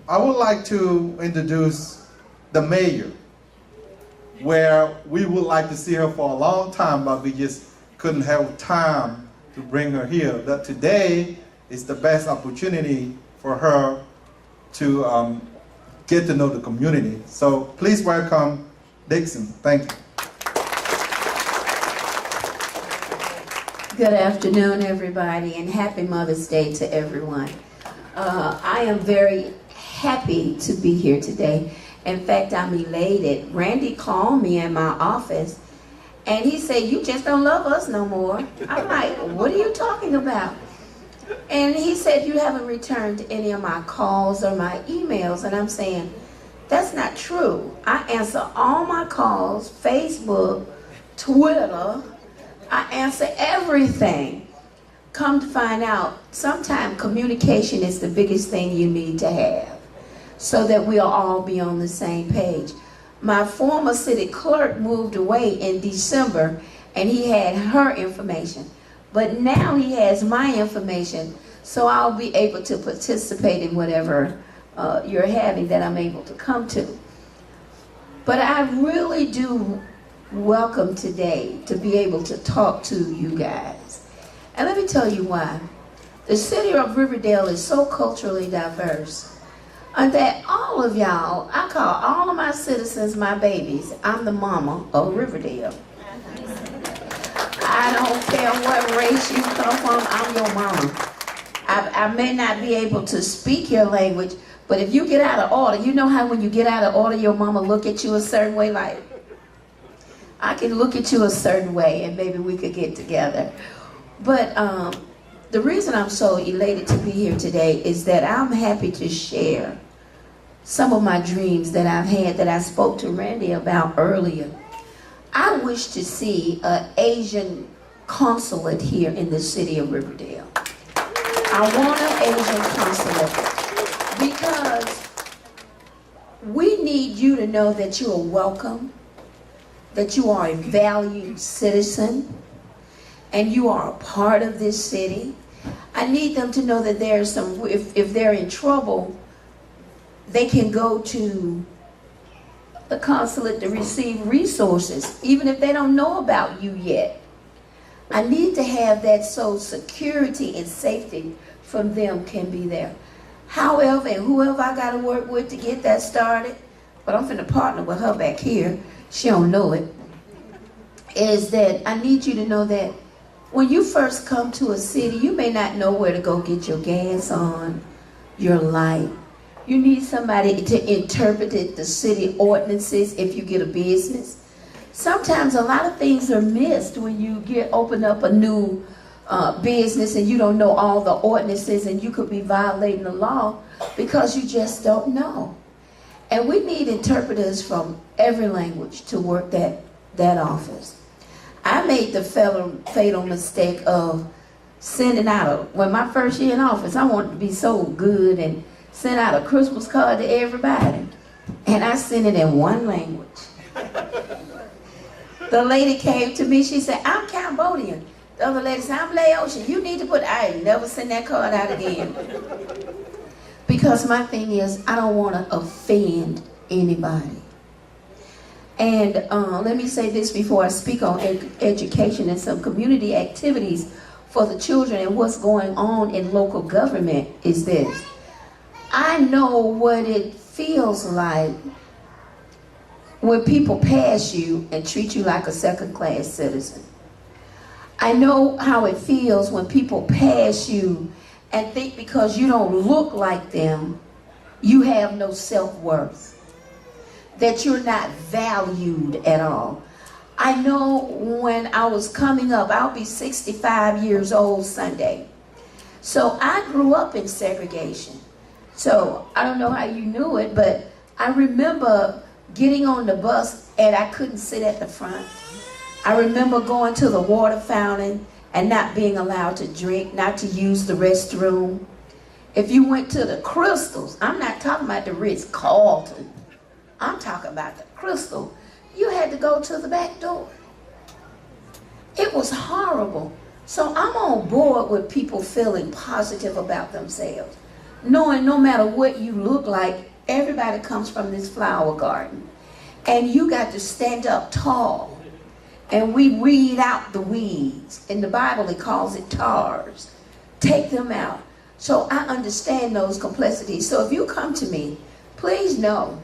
I would like to introduce the mayor, where we would like to see her for a long time, but we just couldn't have time to bring her here. But today is the best opportunity for her to get to know the community. So please welcome Dixion. Thank you. Good afternoon, everybody, and happy Mother's Day to everyone. I am very happy to be here today. In fact, I'm elated. Randy called me in my office, and he said, "You just don't love us no more." I'm like, "What are you talking about?" And he said, "You haven't returned any of my calls or my emails." And I'm saying, that's not true. I answer all my calls, Facebook, Twitter. I answer everything. Come to find out, sometimes communication is the biggest thing you need to have so that we'll all be on the same page. My former city clerk moved away in December, and he had her information. But now he has my information, so I'll be able to participate in whatever you're having that I'm able to come to. But I really do welcome today to be able to talk to you guys. And let me tell you why. The city of Riverdale is so culturally diverse, and that all of y'all, I call all of my citizens my babies. I'm the mama of Riverdale. I don't care what race you come from, I'm your mama. I may not be able to speak your language, but if you get out of order, you know how when you get out of order, your mama look at you a certain way, like, I can look at you a certain way and maybe we could get together. But the reason I'm so elated to be here today is that I'm happy to share some of my dreams that I've had that I spoke to Randy about earlier. I wish to see an Asian consulate here in the city of Riverdale. I want an Asian consulate because we need you to know that you are welcome, that you are a valued citizen, and you are a part of this city. I need them to know that there's some, if they're in trouble, they can go to the consulate to receive resources, even if they don't know about you yet. I need to have that so security and safety from them can be there. However, and whoever I got to work with to get that started, but I'm finna partner with her back here, she don't know it, is that I need you to know that when you first come to a city, you may not know where to go get your gas on, your light. You need somebody to interpret the city ordinances if you get a business. Sometimes a lot of things are missed when you open up a new business and you don't know all the ordinances, and you could be violating the law because you just don't know. And we need interpreters from every language to work that office. I made the fatal mistake of sending out when my first year in office, I wanted to be so good and sent out a Christmas card to everybody. And I sent it in one language. The lady came to me, she said, "I'm Cambodian." The other lady said, "I'm Laotian. You need to put," I ain't never send that card out again. Because my thing is, I don't want to offend anybody. And let me say this before I speak on education and some community activities for the children and what's going on in local government is this. I know what it feels like when people pass you and treat you like a second-class citizen. I know how it feels when people pass you and think because you don't look like them, you have no self-worth, that you're not valued at all. I know when I was coming up, I'll be 65 years old Sunday. So I grew up in segregation. So I don't know how you knew it, but I remember getting on the bus and I couldn't sit at the front. I remember going to the water fountain and not being allowed to drink, not to use the restroom. If you went to the Crystals, I'm not talking about the Ritz-Carlton. I'm talking about the Crystal. You had to go to the back door. It was horrible. So I'm on board with people feeling positive about themselves. knowing no matter what you look like, everybody comes from this flower garden. And you got to stand up tall. And we weed out the weeds. In the Bible, it calls it tars. Take them out. So I understand those complexities. So if you come to me, please know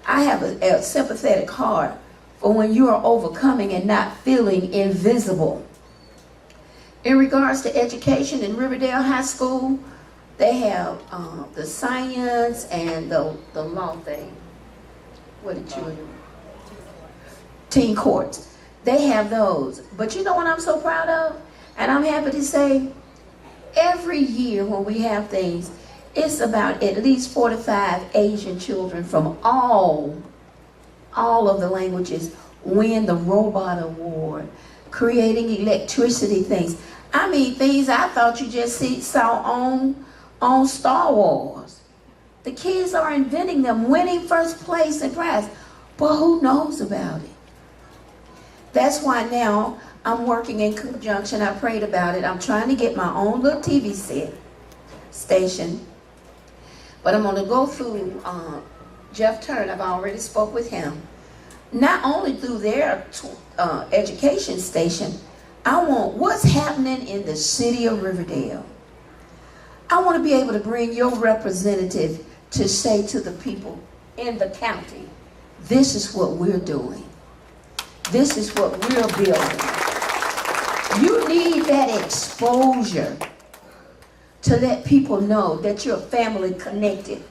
I have a sympathetic heart for when you are overcoming and not feeling invisible. In regards to education in Riverdale High School, they have the science and the law thing. What did you do? Teen courts. They have those. But you know what I'm so proud of? And I'm happy to say, every year when we have things, it's about at least 4 to 5 Asian children from all of the languages win the robot award, creating electricity things. I mean, things I thought you just saw on Star Wars. The kids are inventing them, winning first place and prize. But who knows about it? That's why now I'm working in conjunction. I prayed about it. I'm trying to get my own little TV station. But I'm going to go through Jeff Turner. I've already spoke with him. Not only through their education station, I want what's happening in the city of Riverdale. I want to be able to bring your representative to say to the people in the county, this is what we're doing. This is what we're building. You need that exposure to let people know that you're family connected.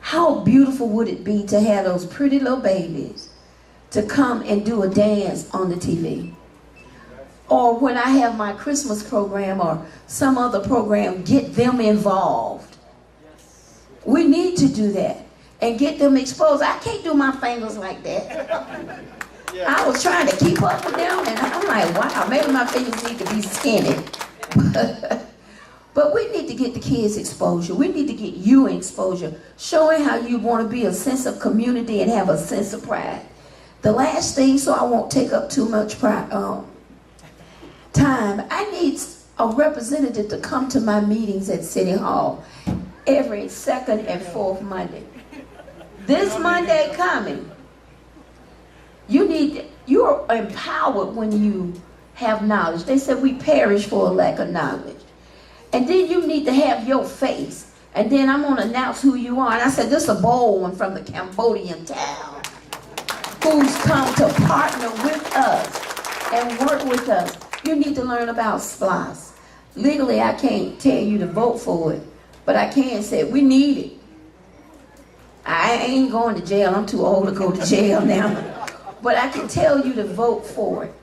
How beautiful would it be to have those pretty little babies to come and do a dance on the TV? Or when I have my Christmas program or some other program, get them involved. We need to do that and get them exposed. I can't do my fingers like that. I was trying to keep up with them, and I'm like, wow, maybe my fingers need to be skinny. But we need to get the kids exposure. We need to get you exposure, showing how you want to be a sense of community and have a sense of pride. The last thing, so I won't take up too much time, I need a representative to come to my meetings at City Hall every second and fourth Monday. This Monday coming, you are empowered when you have knowledge. They said we perish for a lack of knowledge. And then you need to have your face. And then I'm going to announce who you are. And I said, this is a bold one from the Cambodia Town who's come to partner with us and work with us. You need to learn about SPLOS. Legally, I can't tell you to vote for it, but I can say we need it. I ain't going to jail. I'm too old to go to jail now. But I can tell you to vote for it.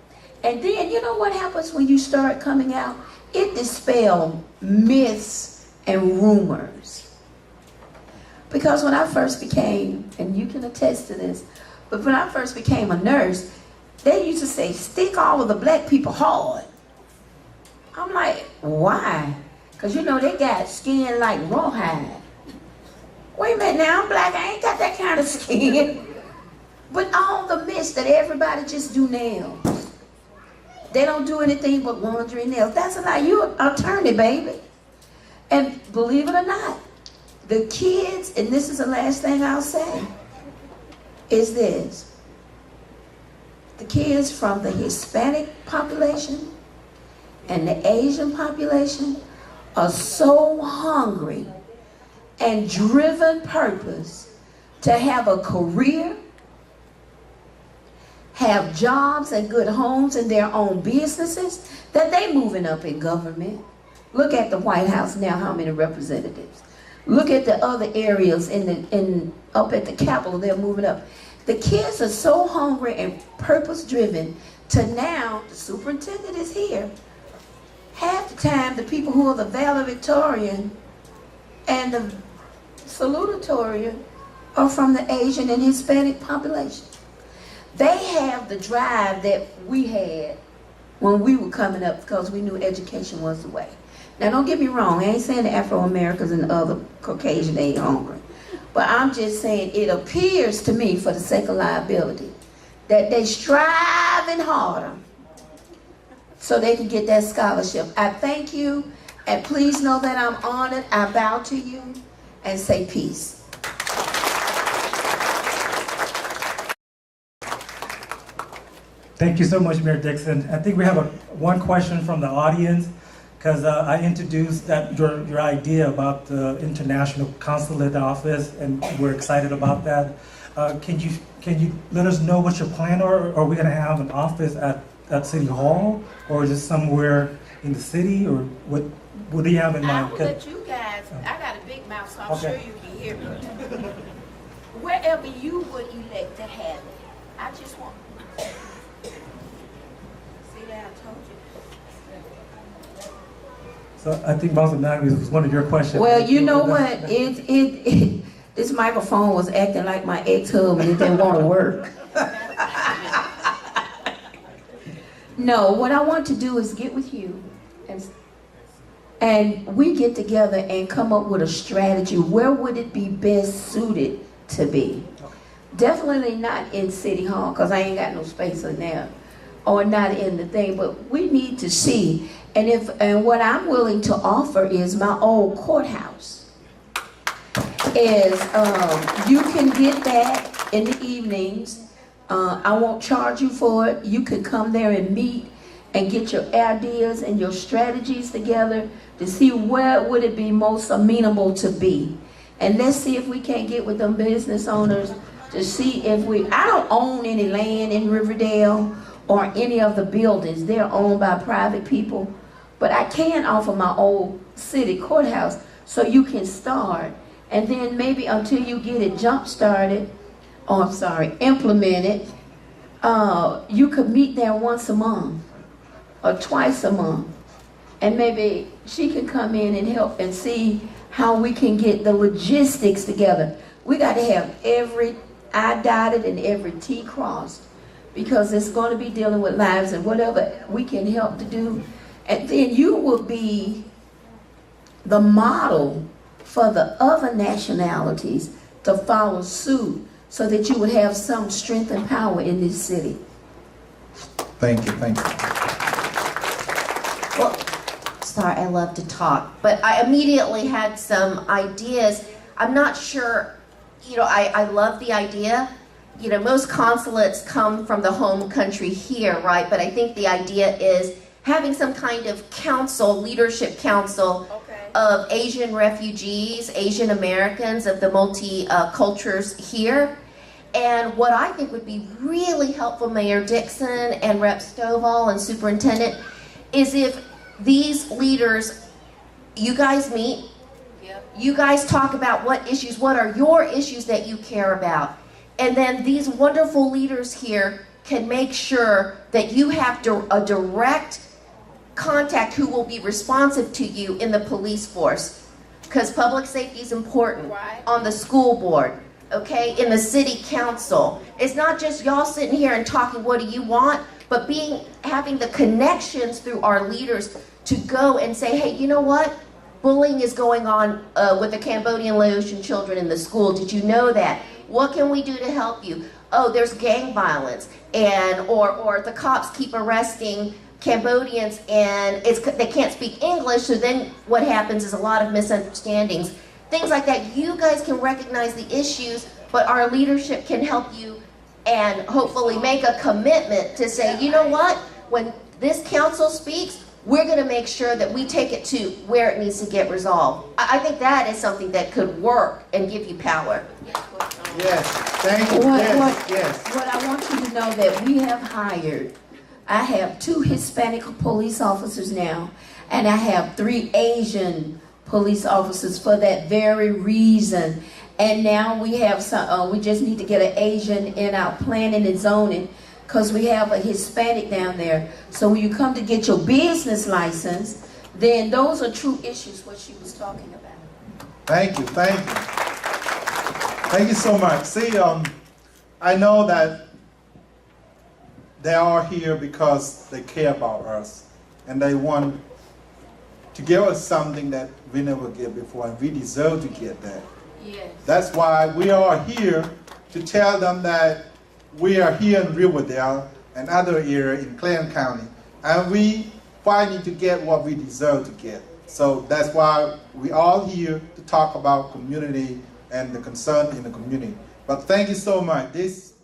And then, you know what happens when you start coming out? It dispels myths and rumors. Because when I first became, and you can attest to this, but when I first became a nurse, they used to say, stick all of the black people hard. I'm like, why? Because you know, they got skin like rawhide. Wait a minute, now I'm black, I ain't got that kind of skin. But all the myths that everybody just do nails. They don't do anything but laundry and nails. That's a lie. You're an attorney, baby. And believe it or not, the kids, and this is the last thing I'll say, is this. The kids from the Hispanic population and the Asian population are so hungry and driven purpose to have a career, have jobs and good homes and their own businesses, that they moving up in government. Look at the White House now, how many representatives. Look at the other areas up at the Capitol, they're moving up. The kids are so hungry and purpose driven to now, the superintendent is here. Half the time, the people who are the valedictorian and the salutatorian are from the Asian and Hispanic population. They have the drive that we had when we were coming up because we knew education was the way. Now, don't get me wrong. I ain't saying the Afro-Americans and the other Caucasian ain't hungry. But I'm just saying it appears to me, for the sake of liability, that they striving harder so they can get that scholarship. I thank you, and please know that I'm honored. I bow to you, and say peace. Thank you so much, Mayor Dixion. I think we have one question from the audience, because I introduced your idea about the International Consulate Office, and we're excited about that. Can you let us know what your plan are? Are we going to have an office at City Hall, or is it somewhere in the city, or what do you have in mind? I will let you guys, I got a big mouth, so I'm sure you can hear me. Wherever you would elect to have it, I just want. See that, I told you. So I think Boss Nagby was one of your questions. Well, you know what? This microphone was acting like my ex-husband. It didn't want to work. No, what I want to do is get with you and we get together and come up with a strategy. Where would it be best suited to be? Definitely not in City Hall, because I ain't got no space in there, or not in the thing, but we need to see. And what I'm willing to offer is my old courthouse. You can get that in the evenings. I won't charge you for it. You can come there and meet and get your ideas and your strategies together to see where would it be most amenable to be. And let's see if we can't get with them business owners to see if I don't own any land in Riverdale or any of the buildings. They're owned by private people. But I can offer my old city courthouse so you can start. And then maybe until you get it implemented, you could meet there once a month or twice a month. And maybe she can come in and help and see how we can get the logistics together. We got to have every I dotted and every T crossed, because it's going to be dealing with lives, and whatever we can help to do. And then you will be the model for the other nationalities to follow suit, so that you would have some strength and power in this city. Thank you, thank you. Well, sorry, I love to talk, but I immediately had some ideas. I'm not sure, I love the idea. Most consulates come from the home country here, right? But I think the idea is having some kind of council, leadership council, of Asian refugees, Asian Americans, of the multi-cultures here. And what I think would be really helpful, Mayor Dixion and Rep. Stovall and Superintendent, is if these leaders, you guys meet, you guys talk about what are your issues that you care about. And then these wonderful leaders here can make sure that you have a direct contact who will be responsive to you in the police force, because public safety is important. Right. On the school board, okay, in the city council. It's not just y'all sitting here and talking what do you want, but having the connections through our leaders to go and say, hey, you know what, bullying is going on with the Cambodian Laotian children in the school. Did you know that? What can we do to help you? Oh, there's gang violence, or the cops keep arresting Cambodians, and they can't speak English, so then what happens is a lot of misunderstandings. Things like that. You guys can recognize the issues, but our leadership can help you and hopefully make a commitment to say, you know what, when this council speaks, we're going to make sure that we take it to where it needs to get resolved. I think that is something that could work and give you power. Yes, thank you. Yes. What I want you to know that we have hired, I have 2 Hispanic police officers now, and I have 3 Asian police officers for that very reason. And now we have some, we just need to get an Asian in our planning and zoning, because we have a Hispanic down there. So when you come to get your business license, then those are true issues, what she was talking about. Thank you, thank you. Thank you so much. See, I know that they are here because they care about us, and they want to give us something that we never get before, and we deserve to get that. Yes. That's why we are here to tell them that we are here in Riverdale and other areas in Clayton County, and we fighting to get what we deserve to get. So that's why we all here to talk about community and the concern in the community. But thank you so much. This